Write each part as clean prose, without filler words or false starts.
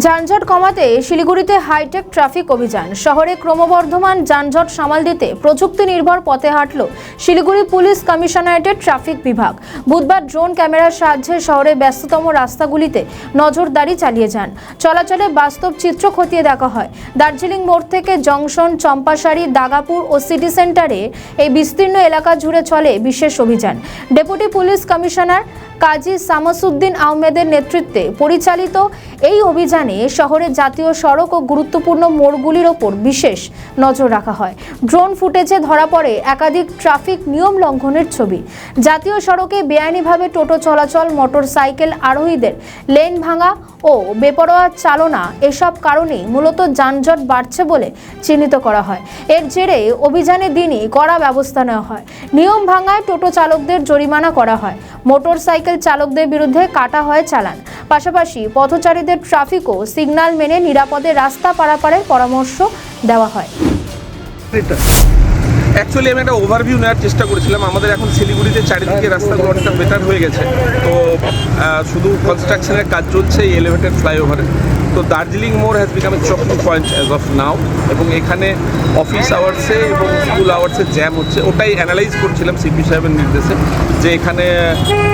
যানজট কমাতে শিলিগুড়িতে হাইটেক ট্রাফিক অভিযান। শহরে ক্রমবর্ধমান যানজট সামাল দিতে প্রযুক্তি নির্ভর পথে হাঁটল শিলিগুড়ি পুলিশ কমিশনারেটের ট্রাফিক বিভাগ। বুধবার ড্রোন ক্যামেরার সাহায্যে শহরের ব্যস্ততম রাস্তাগুলিতে নজরদারি চালিয়ে যান। চলাচলে বাস্তব চিত্র খতিয়ে দেখা হয়। দার্জিলিং মোড় থেকে জংশন, চম্পাশাড়ি, দাগাপুর ও সিটি সেন্টারে এই বিস্তীর্ণ এলাকা জুড়ে চলে বিশেষ অভিযান। ডেপুটি পুলিশ কমিশনার কাজী শামসুদ্দিন আহমেদের নেতৃত্বে পরিচালিত এই অভিযানে শহরের জাতীয় সড়ক ও গুরুত্বপূর্ণ মোড়গুলির ওপর বিশেষ নজর রাখা হয়। ড্রোন ফুটেজে ধরা পড়ে একাধিক ট্রাফিক নিয়ম লঙ্ঘনের ছবি। জাতীয় সড়কে বেআইনিভাবে টোটো চলাচল, মোটরসাইকেল আরোহীদের লেন ভাঙা ও বেপরোয়া চালনা, এসব কারণেই মূলত যানজট বাড়ছে বলে চিহ্নিত করা হয়। এর জেরে অভিযানের দিনই কড়া ব্যবস্থা নেওয়া হয়। নিয়ম ভাঙায় টোটো চালকদের জরিমানা করা হয়, মোটরসাইকেল চালকদের বিরুদ্ধে কাটা হয় চালান। পাশাপাশি পথচারীদের ট্রাফিক ও সিগন্যাল মেনে নিরাপদে রাস্তা পারাপারের পরামর্শ দেওয়া হয়। অ্যাকচুয়ালি আমি একটা ওভারভিউ নেওয়ার চেষ্টা করেছিলাম। আমাদের এখন শিলিগুড়িতে চারিদিকে রাস্তাগুলো অনেকটা বেটার হয়ে গেছে, তো শুধু কনস্ট্রাকশনের কাজ চলছে এই এলিভেটেড ফ্লাইওভারে। তো দার্জিলিং মোড় has become a choking point as of now, এবং এখানে অফিস আওয়ার্সে এবং স্কুল আওয়ার্সে জ্যাম হচ্ছে। ওটাই অ্যানালাইজ করছিলাম সিপি সাহেবের নির্দেশে যে এখানে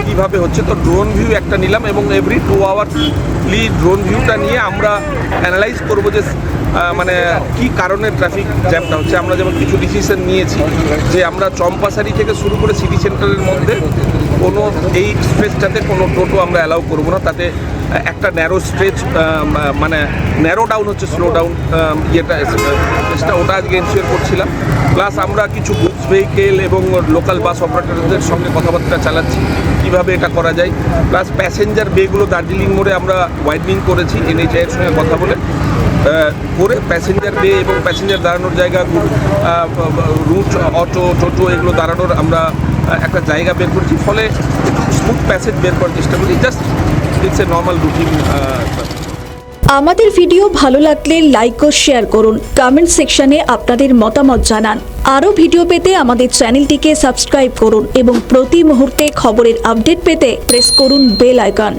কীভাবে হচ্ছে। তো ড্রোন ভিউ একটা নিলাম এবং এভরি 2 আওয়ারলি ড্রোন ভিউটা নিয়ে আমরা অ্যানালাইজ করবো যে মানে কী কারণে ট্রাফিক জ্যামটা হচ্ছে। আমরা যেমন কিছু ডিসিশন নিয়েছি যে আমরা চম্পাশাড়ি থেকে শুরু করে সিটি সেন্টারের মধ্যে কোনো এই স্ট্রেচটাতে কোনো টোটো আমরা অ্যালাউ করবো না। তাতে একটা ন্যারো স্ট্রেচ, মানে ন্যারো ডাউন হচ্ছে, স্লো ডাউন স্ট্রেচটা, ওটা আজকে এনশিওর করছিলাম। প্লাস আমরা কিছু গুডস ভেহিকেল এবং লোকাল বাস অপারেটরদের সঙ্গে কথাবার্তা চালাচ্ছি কীভাবে এটা করা যায়। প্লাস প্যাসেঞ্জার বেগুলো দার্জিলিং মোড়ে আমরা ওয়াইডনিং করেছি এনএইচআইয়ের সঙ্গে কথা বলে করে প্যাসেঞ্জার বে এবং প্যাসেঞ্জার দাঁড়ানোর জায়গা, রুট, অটো, টোটো এগুলো দাঁড়ানোর আমরা একটা জায়গা বের করেছি। ফলে স্মুথ প্যাসেজ বের করার চেষ্টা করি। Just it's a normal routine. আমাদের ভিডিও ভালো লাগলে লাইক ও শেয়ার করুন। কমেন্ট সেকশনে আপনাদের মতামত জানান। আরও ভিডিও পেতে আমাদের চ্যানেলটিকে সাবস্ক্রাইব করুন এবং প্রতি মুহূর্তে খবরের আপডেট পেতে প্রেস করুন বেল আইকন।